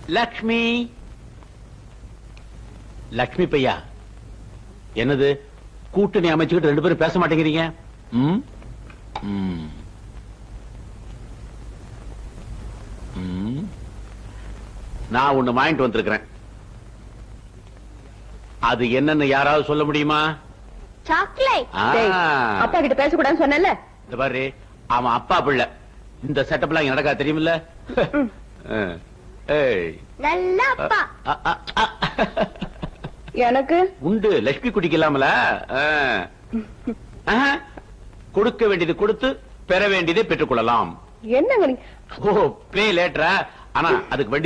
லக்ஷ்மி, லக்ஷ்மி பையா, என்னது கூட்டணி அமைச்சுக்கிட்டு ரெண்டு பேரும் பேச மாட்டேங்கிறீங்க? ம்? ம். ம். நான் ஒண்ணு வாங்கிட்டு வந்திருக்கிறேன். அது என்னன்னு யாராவது சொல்ல முடியுமா? சாக்லேட். அப்பா கிட்ட பேசக்கூடாதுன்னு சொன்னல. இந்த பாரு, அவன் அப்பா பிள்ளை. இந்த செட்டப் எல்லாம் நடக்கா தெரியுமில்ல? நல்ல அப்பா. எனக்கு உண்டு, லட்சுமி குடிக்கலாமல. கொடுக்க வேண்டியது கொடுத்து பெற வேண்டியதை பெற்றுக் கொள்ளலாம். என்னங்க ஓ, பிளே லேட்டரா? ஆனா அதுக்கு